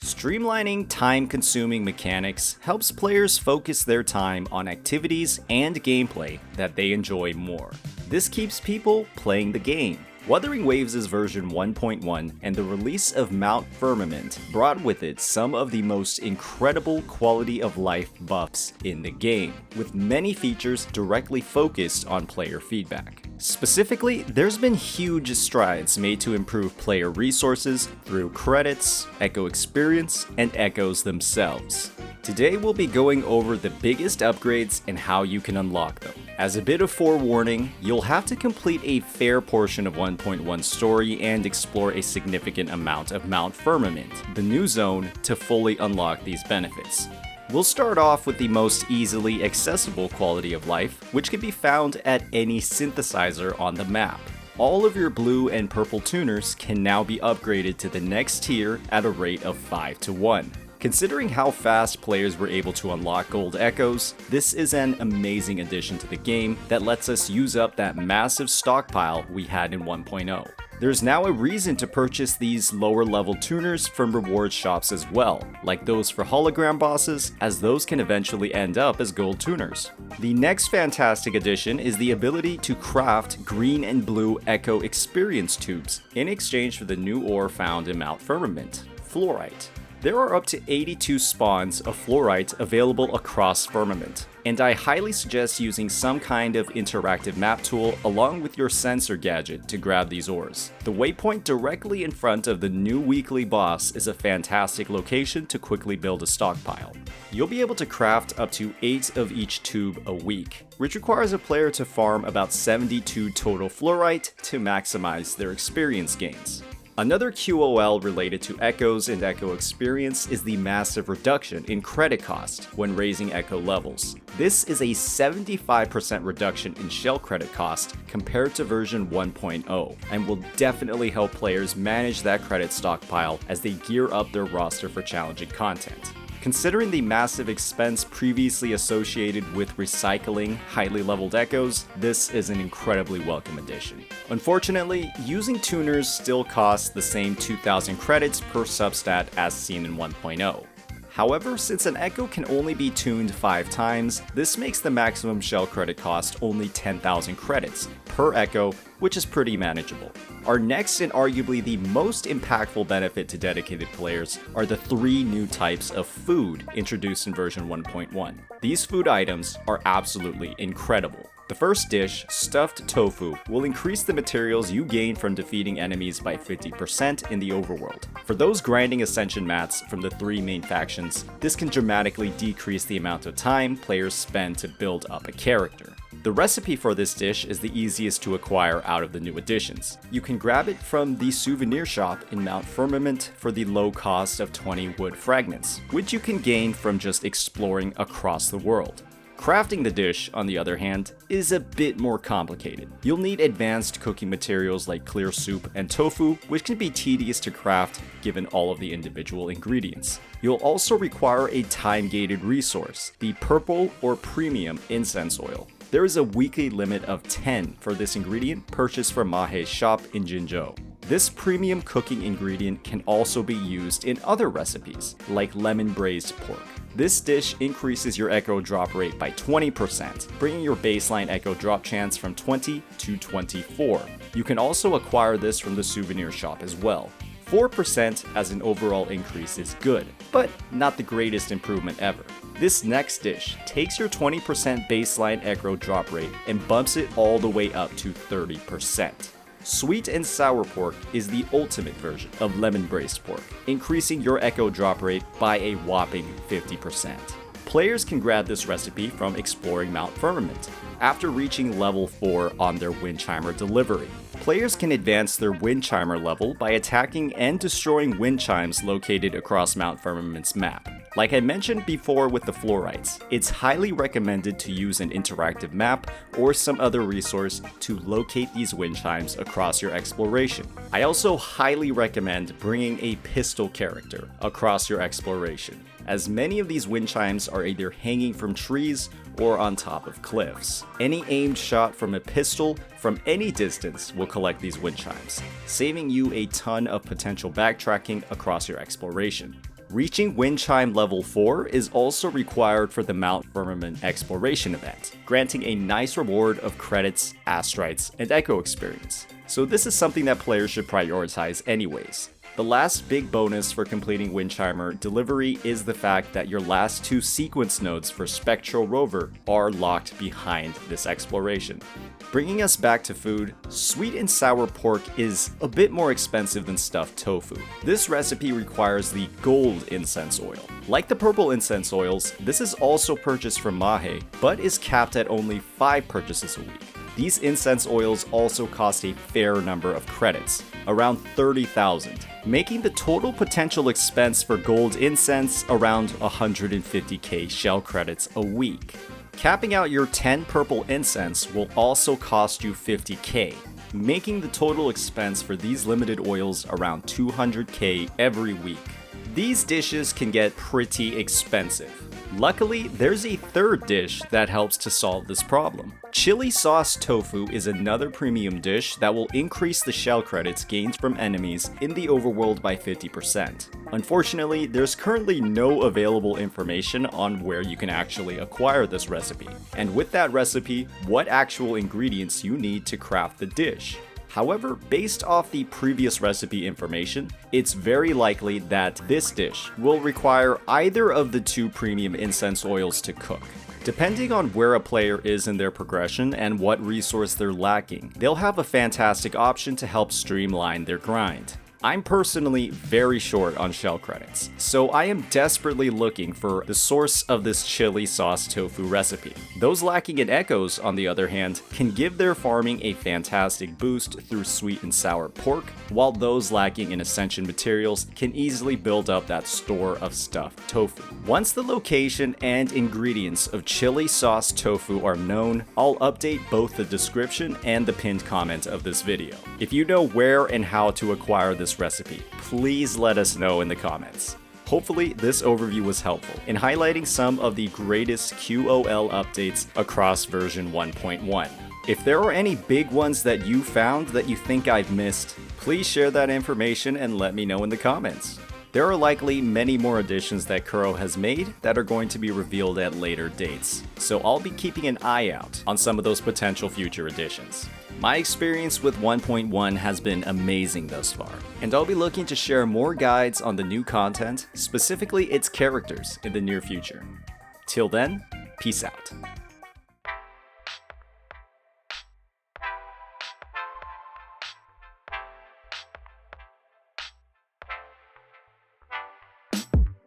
Streamlining time-consuming mechanics helps players focus their time on activities and gameplay that they enjoy more. This keeps people playing the game. Wuthering Waves' version 1.1 and the release of Mount Firmament brought with it some of the most incredible quality of life buffs in the game, with many features directly focused on player feedback. Specifically, there's been huge strides made to improve player resources through credits, Echo experience, and Echoes themselves. Today we'll be going over the biggest upgrades and how you can unlock them. As a bit of forewarning, you'll have to complete a fair portion of 1.1's story and explore a significant amount of Mount Firmament, the new zone, to fully unlock these benefits. We'll start off with the most easily accessible quality of life, which can be found at any synthesizer on the map. All of your blue and purple tuners can now be upgraded to the next tier at a rate of 5-to-1. Considering how fast players were able to unlock gold echoes, this is an amazing addition to the game that lets us use up that massive stockpile we had in 1.0. There's now a reason to purchase these lower level tuners from reward shops as well, like those for hologram bosses, as those can eventually end up as gold tuners. The next fantastic addition is the ability to craft green and blue echo experience tubes in exchange for the new ore found in Mount Firmament, fluorite. There are up to 82 spawns of fluorite available across Firmament, and I highly suggest using some kind of interactive map tool along with your sensor gadget to grab these ores. The waypoint directly in front of the new weekly boss is a fantastic location to quickly build a stockpile. You'll be able to craft up to 8 of each tube a week, which requires a player to farm about 72 total fluorite to maximize their experience gains. Another QOL related to Echoes and Echo experience is the massive reduction in credit cost when raising Echo levels. This is a 75% reduction in shell credit cost compared to version 1.0, and will definitely help players manage that credit stockpile as they gear up their roster for challenging content. Considering the massive expense previously associated with recycling highly leveled echoes, this is an incredibly welcome addition. Unfortunately, using tuners still costs the same 2,000 credits per substat as seen in 1.0. However, since an echo can only be tuned 5 times, this makes the maximum shell credit cost only 10,000 credits per echo, which is pretty manageable. Our next and arguably the most impactful benefit to dedicated players are the 3 new types of food introduced in version 1.1. These food items are absolutely incredible. The first dish, stuffed tofu, will increase the materials you gain from defeating enemies by 50% in the overworld. For those grinding ascension mats from the 3 main factions, this can dramatically decrease the amount of time players spend to build up a character. The recipe for this dish is the easiest to acquire out of the new additions. You can grab it from the souvenir shop in Mount Firmament for the low cost of 20 wood fragments, which you can gain from just exploring across the world. Crafting the dish, on the other hand, is a bit more complicated. You'll need advanced cooking materials like clear soup and tofu, which can be tedious to craft given all of the individual ingredients. You'll also require a time-gated resource, the purple or premium incense oil. There is a weekly limit of 10 for this ingredient purchased from Mahe's shop in Jinzhou. This premium cooking ingredient can also be used in other recipes, like lemon braised pork. This dish increases your echo drop rate by 20%, bringing your baseline echo drop chance from 20 to 24. You can also acquire this from the souvenir shop as well. 4% as an overall increase is good, but not the greatest improvement ever. This next dish takes your 20% baseline echo drop rate and bumps it all the way up to 30%. Sweet and sour pork is the ultimate version of lemon braised pork, increasing your echo drop rate by a whopping 50%. Players can grab this recipe from exploring Mount Firmament after reaching level 4 on their Windchimer delivery. Players can advance their Windchimer level by attacking and destroying wind chimes located across Mount Firmament's map. Like I mentioned before with the fluorites, it's highly recommended to use an interactive map or some other resource to locate these wind chimes across your exploration. I also highly recommend bringing a pistol character across your exploration, as many of these wind chimes are either hanging from trees or on top of cliffs. Any aimed shot from a pistol from any distance will collect these wind chimes, saving you a ton of potential backtracking across your exploration. Reaching Wind Chime level 4 is also required for the Mount Firmament exploration event, granting a nice reward of credits, astrites, and echo experience. So this is something that players should prioritize anyways. The last big bonus for completing Windchimer delivery is the fact that your last 2 sequence nodes for Spectral Rover are locked behind this exploration. Bringing us back to food, sweet and sour pork is a bit more expensive than stuffed tofu. This recipe requires the gold incense oil. Like the purple incense oils, this is also purchased from Mahe, but is capped at only 5 purchases a week. These incense oils also cost a fair number of credits, around 30,000, making the total potential expense for gold incense around 150k shell credits a week. Capping out your 10 purple incense will also cost you 50k, making the total expense for these limited oils around 200k every week. These dishes can get pretty expensive. Luckily, there's a third dish that helps to solve this problem. Chili sauce tofu is another premium dish that will increase the shell credits gained from enemies in the overworld by 50%. Unfortunately, there's currently no available information on where you can actually acquire this recipe, and with that recipe, what actual ingredients you need to craft the dish. However, based off the previous recipe information, it's very likely that this dish will require either of the 2 premium incense oils to cook. Depending on where a player is in their progression and what resource they're lacking, they'll have a fantastic option to help streamline their grind. I'm personally very short on shell credits, so I am desperately looking for the source of this chili sauce tofu recipe. Those lacking in echoes, on the other hand, can give their farming a fantastic boost through sweet and sour pork, while those lacking in ascension materials can easily build up that store of stuffed tofu. Once the location and ingredients of chili sauce tofu are known, I'll update both the description and the pinned comment of this video. If you know where and how to acquire this recipe, please let us know in the comments. Hopefully, this overview was helpful in highlighting some of the greatest QOL updates across version 1.1. If there are any big ones that you found that you think I've missed, please share that information and let me know in the comments. There are likely many more additions that Kuro has made that are going to be revealed at later dates, so I'll be keeping an eye out on some of those potential future additions. My experience with 1.1 has been amazing thus far, and I'll be looking to share more guides on the new content, specifically its characters, in the near future. Till then, peace out.